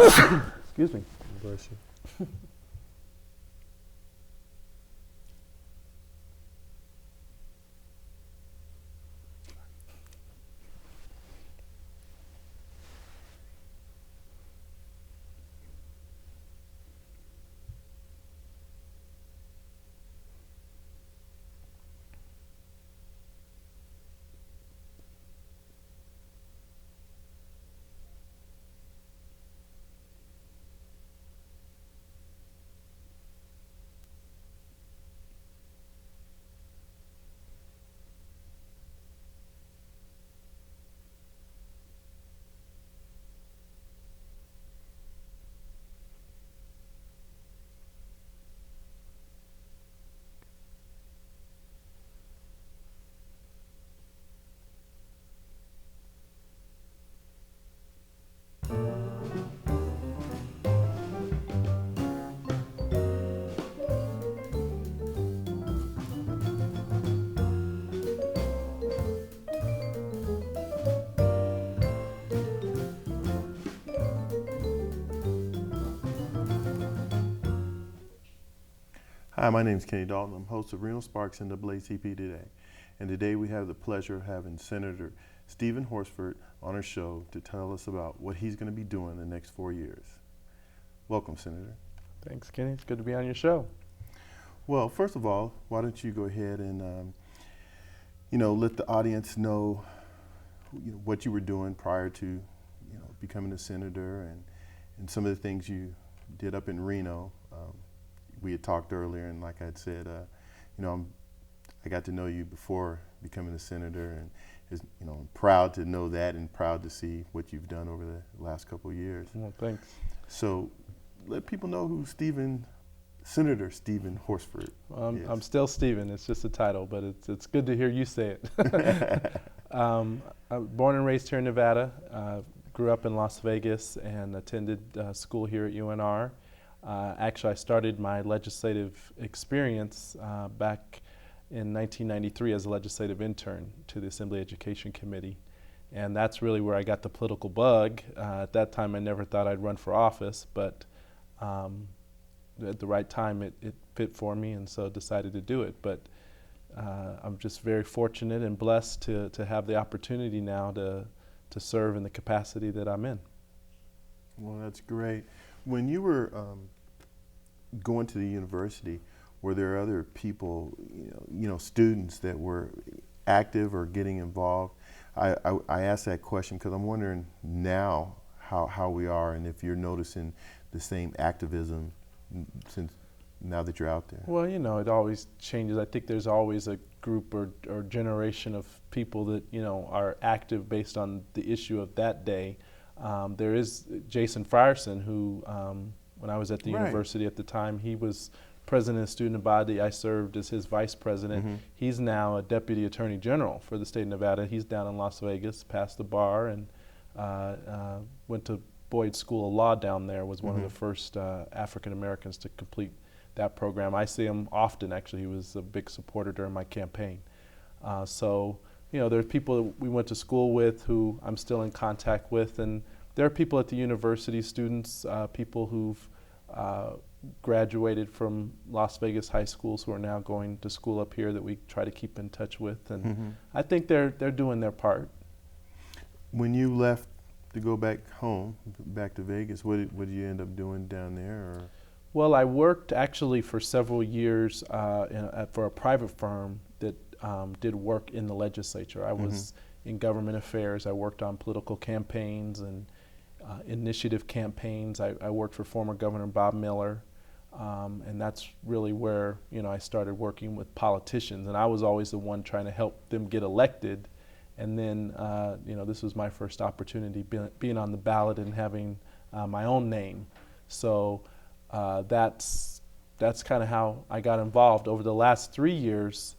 Excuse me. Bless you. Hi, my name is Kenny Dalton. I'm host of Reno Sparks NAACP Today. And today we have the pleasure of having Senator Stephen Horsford on our show to tell us about what he's going to be doing the next 4 years. Welcome, Senator. Thanks, Kenny. It's good to be on your show. Well, first of all, why don't you go ahead and let the audience know, what you were doing prior to becoming a senator and some of the things you did up in Reno. We had talked earlier, and like I'd said, I got to know you before becoming a senator, and I'm proud to know that and proud to see what you've done over the last couple of years. Well, thanks. So let people know who Senator Stephen Horsford is. I'm still Stephen. It's just a title, but it's good to hear you say it. I'm born and raised here in Nevada. Grew up in Las Vegas and attended school here at UNR. Actually, I started my legislative experience back in 1993 as a legislative intern to the Assembly Education Committee. And that's really where I got the political bug. At that time, I never thought I'd run for office, but at the right time, it fit for me, and so decided to do it. But I'm just very fortunate and blessed to have the opportunity now to serve in the capacity that I'm in. Well, that's great. When you were going to the university, were there other people, students that were active or getting involved? I asked that question because I'm wondering now how we are, and if you're noticing the same activism since now that you're out there. Well, it always changes. I think there's always a group or generation of people that are active based on the issue of that day. There is Jason Frierson, who when I was at the university at the time, he was president of the student body. I served as his vice president. Mm-hmm. He's now a deputy attorney general for the state of Nevada. He's down in Las Vegas, passed the bar, and went to Boyd School of Law down there, was one of the first African Americans to complete that program. I see him often, actually. He was a big supporter during my campaign. So there's people that we went to school with who I'm still in contact with, and there are people at the university, students, people who've graduated from Las Vegas high schools who are now going to school up here that we try to keep in touch with, and I think they're doing their part. When you left to go back home, back to Vegas, what did you end up doing down there? Or? Well, I worked actually for several years for a private firm that did work in the legislature. I was in government affairs. I worked on political campaigns and initiative campaigns. I worked for former Governor Bob Miller, and that's really where I started working with politicians. And I was always the one trying to help them get elected. And then this was my first opportunity being on the ballot and having my own name. So that's kind of how I got involved. Over the last 3 years,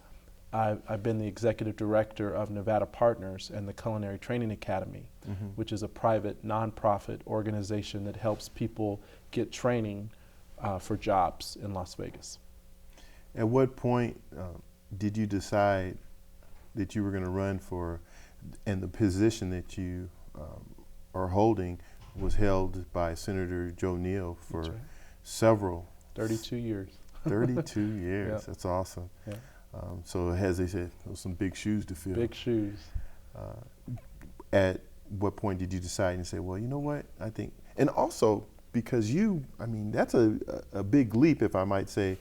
I've been the executive director of Nevada Partners and the Culinary Training Academy, which is a private nonprofit organization that helps people get training for jobs in Las Vegas. At what point did you decide that you were going to run for, and the position that you are holding, was held by Senator Joe Neal for That's right. several 32 years. 32 years. Yep. That's awesome. Yeah. So as they said, those some big shoes to fill. Big shoes. At what point did you decide and say, well, you know what, I think, and also because that's a big leap, if I might say,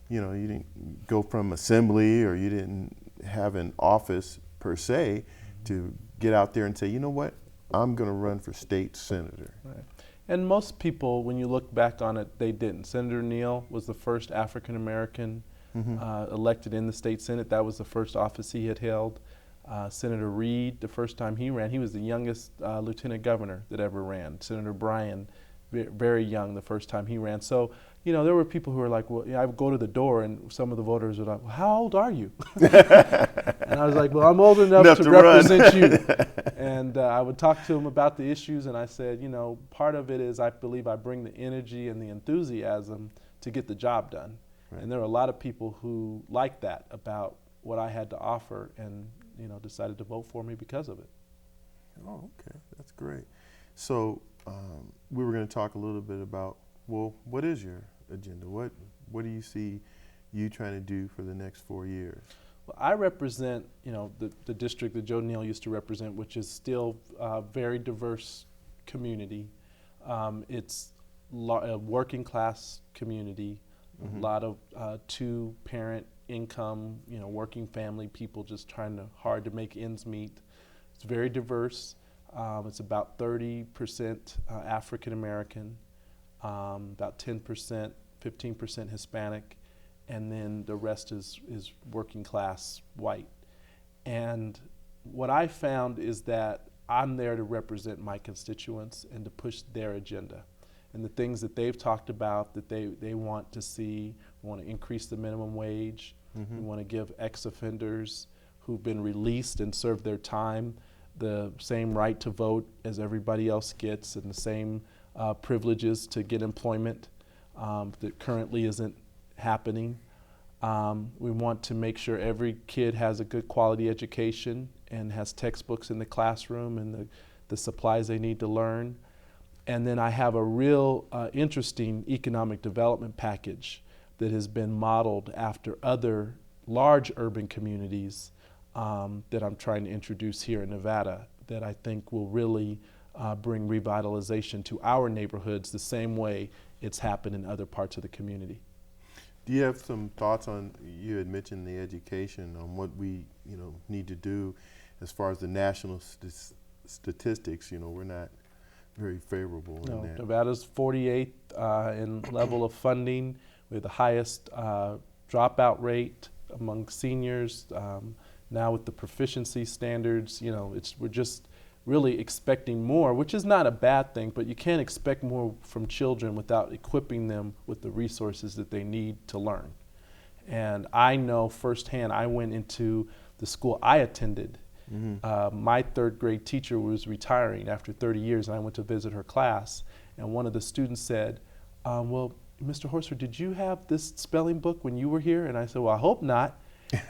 you didn't go from assembly or you didn't have an office per se to get out there and say, you know what, I'm going to run for state senator. Right. And most people, when you look back on it, they didn't. Senator Neal was the first African American elected in the state Senate. That was the first office he had held. Senator Reed, the first time he ran, he was the youngest lieutenant governor that ever ran. Senator Bryan, very young the first time he ran. So, there were people who were like, well, I would go to the door and some of the voters were like, well, how old are you? And I was like, well, I'm old enough to represent you. And I would talk to them about the issues, and I said, part of it is I believe I bring the energy and the enthusiasm to get the job done. Right. And there were a lot of people who liked that about what I had to offer and decided to vote for me because of it. Oh, okay, that's great. So we were going to talk a little bit about, well, what is your agenda? What do you see you trying to do for the next 4 years? Well, I represent, the district that Joe Neal used to represent, which is still a very diverse community. It's a working class community, a lot of two-parent income, working family people just hard to make ends meet. It's very diverse. It's about 30% African American, about 10%, 15% Hispanic, and then the rest is working class white. And what I found is that I'm there to represent my constituents and to push their agenda. And the things that they've talked about that they want to see, we want to increase the minimum wage, we want to give ex-offenders who've been released and served their time the same right to vote as everybody else gets and the same privileges to get employment that currently isn't happening. We want to make sure every kid has a good quality education and has textbooks in the classroom and the supplies they need to learn. And then I have a real interesting economic development package that has been modeled after other large urban communities that I'm trying to introduce here in Nevada that I think will really bring revitalization to our neighborhoods the same way it's happened in other parts of the community. Do you have some thoughts on, you had mentioned the education, on what we need to do as far as the national statistics? We're not very favorable in that. Nevada's 48th in level of funding. We have the highest dropout rate among seniors. Now with the proficiency standards, we're just really expecting more, which is not a bad thing, but you can't expect more from children without equipping them with the resources that they need to learn. And I know firsthand, I went into the school I attended. My third grade teacher was retiring after 30 years, and I went to visit her class, and one of the students said, well, Mr. Horsford, did you have this spelling book when you were here? And I said, well, I hope not.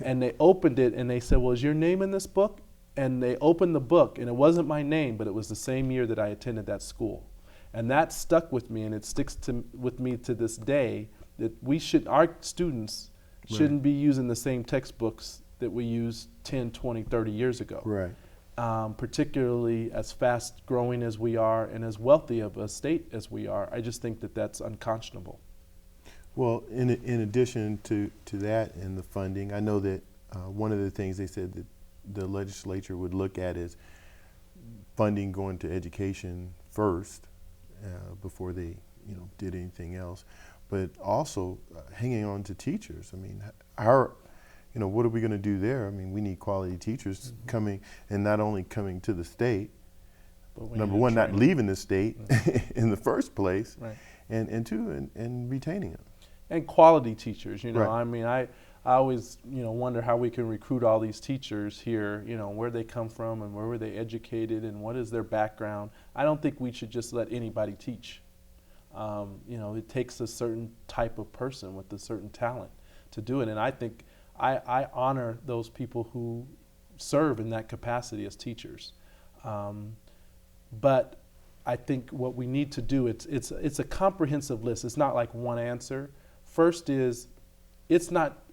And they opened it and they said, well, is your name in this book? And they opened the book, and it wasn't my name, but it was the same year that I attended that school. And that stuck with me, and it sticks with me to this day, that our students shouldn't be using the same textbooks that we used 10, 20, 30 years ago. Right. Particularly as fast growing as we are and as wealthy of a state as we are. I just think that that's unconscionable. Well, in addition to that and the funding, I know that one of the things they said that the legislature would look at is funding going to education first before they did anything else, but also hanging on to teachers. I mean, what are we going to do there? I mean, we need quality teachers coming, and not only coming to the state, number one, not leaving the state in the first place, right. and two, and retaining them. And quality teachers, Right. I mean, I always, wonder how we can recruit all these teachers here, where they come from and where were they educated and what is their background. I don't think we should just let anybody teach. It takes a certain type of person with a certain talent to do it. And I think I honor those people who serve in that capacity as teachers. But I think what we need to do, it's a comprehensive list. It's not like one answer. First is, it's not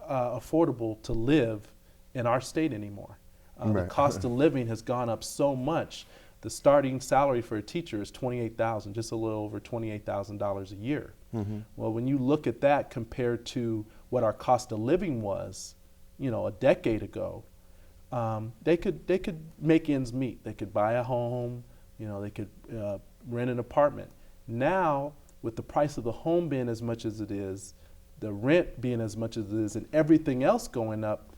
affordable to live in our state anymore. The cost of living has gone up so much. The starting salary for a teacher is $28,000, just a little over $28,000 a year. Well, when you look at that compared to what our cost of living was, a decade ago, they could make ends meet. They could buy a home. They could rent an apartment. Now, with the price of the home being as much as it is, the rent being as much as it is, and everything else going up,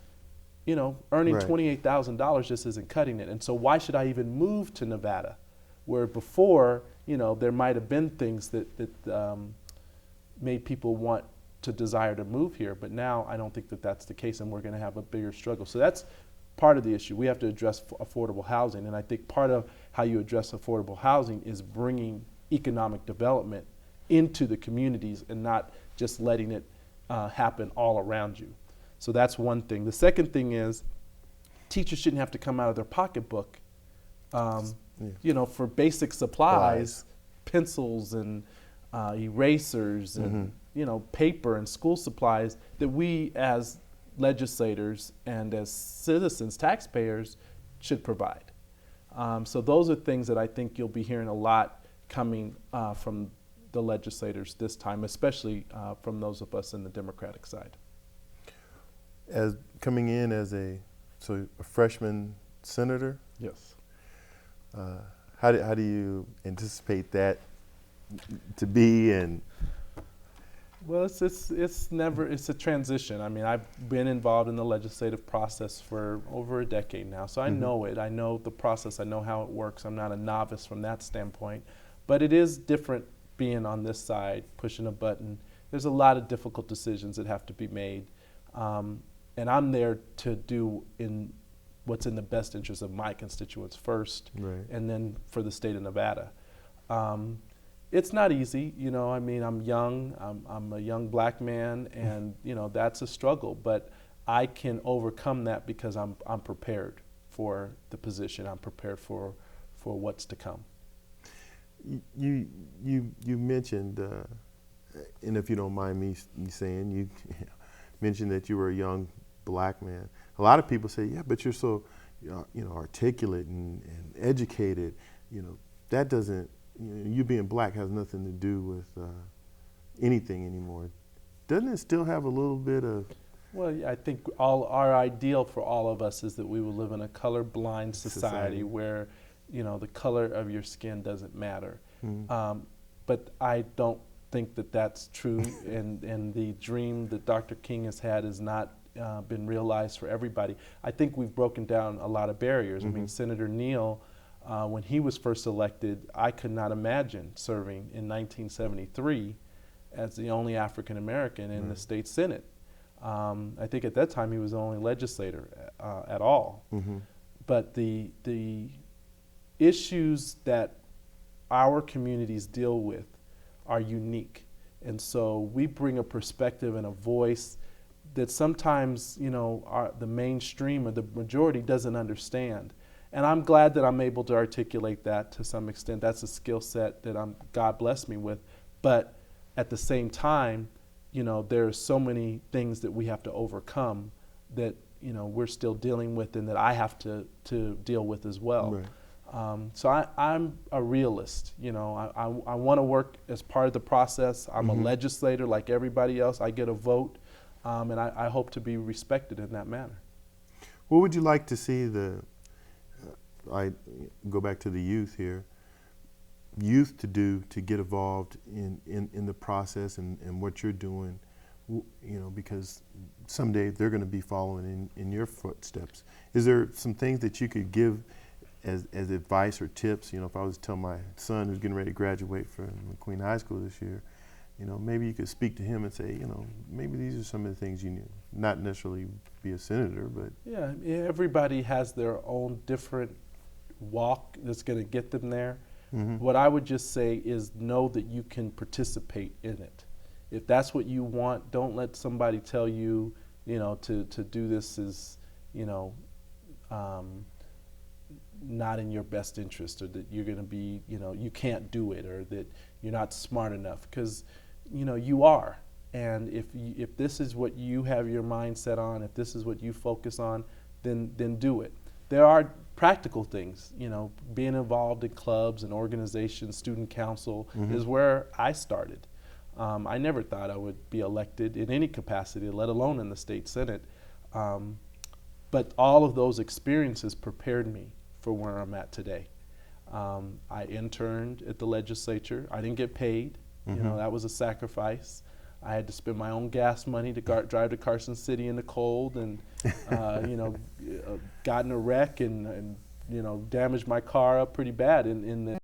earning $28,000 just isn't cutting it. And so why should I even move to Nevada? Where before, there might have been things that made people want to desire to move here, but now I don't think that that's the case, and we're going to have a bigger struggle. So that's part of the issue. We have to address affordable housing, and I think part of how you address affordable housing is bringing economic development into the communities and not just letting it happen all around you. So that's one thing. The second thing is teachers shouldn't have to come out of their pocketbook, for basic supplies, pencils and erasers and paper and school supplies that we as legislators and as citizens, taxpayers, should provide. So those are things that I think you'll be hearing a lot coming from the legislators this time, especially from those of us in the Democratic side. As coming in as a freshman senator? Yes. How do you anticipate that to be? And well, it's a transition. I mean, I've been involved in the legislative process for over a decade now, so I know it. I know the process. I know how it works. I'm not a novice from that standpoint, but it is different being on this side, pushing a button. There's a lot of difficult decisions that have to be made, and I'm there to do what's in the best interest of my constituents first, and then for the state of Nevada. It's not easy, I mean, I'm young, I'm a young black man, and that's a struggle, but I can overcome that because I'm prepared for the position. I'm prepared for what's to come. You mentioned, and if you don't mind me saying, you mentioned that you were a young black man. A lot of people say, yeah, but you're so articulate and educated. That doesn't, you being black has nothing to do with anything anymore. Doesn't it still have a little bit of? Well, I think our ideal for all of us is that we will live in a colorblind society where the color of your skin doesn't matter. But I don't think that that's true, and the dream that Dr. King has had has not been realized for everybody. I think we've broken down a lot of barriers. I mean, Senator Neal, when he was first elected, I could not imagine serving in 1973 as the only African American in the state Senate. I think at that time he was the only legislator at all. But the issues that our communities deal with are unique. And so we bring a perspective and a voice that sometimes, the mainstream or the majority doesn't understand. And I'm glad that I'm able to articulate that to some extent. That's a skill set that God blessed me with. But at the same time, there are so many things that we have to overcome that, we're still dealing with and that I have to deal with as well. So I'm a realist. I want to work as part of the process. I'm a legislator like everybody else. I get a vote, and I hope to be respected in that manner. What would you like to see I go back to the youth here, youth to do to get involved in the process and what you're doing, because someday they're going to be following in your footsteps. Is there some things that you could give as advice or tips? If I was to tell my son who's getting ready to graduate from McQueen High School this year, maybe you could speak to him and say, maybe these are some of the things you knew. Not necessarily be a senator, but. Yeah, everybody has their own different walk that's going to get them there. What I would just say is know that you can participate in it. If that's what you want, don't let somebody tell you, to do this is, not in your best interest, or that you're going to be, you can't do it, or that you're not smart enough, because you are. And if this is what you have your mind set on, if this is what you focus on, then do it. There are practical things, being involved in clubs and organizations, student council is where I started. I never thought I would be elected in any capacity, let alone in the state Senate. But all of those experiences prepared me for where I'm at today. I interned at the legislature. I didn't get paid. That was a sacrifice. I had to spend my own gas money to drive to Carson City in the cold, and got in a wreck and damaged my car up pretty bad in the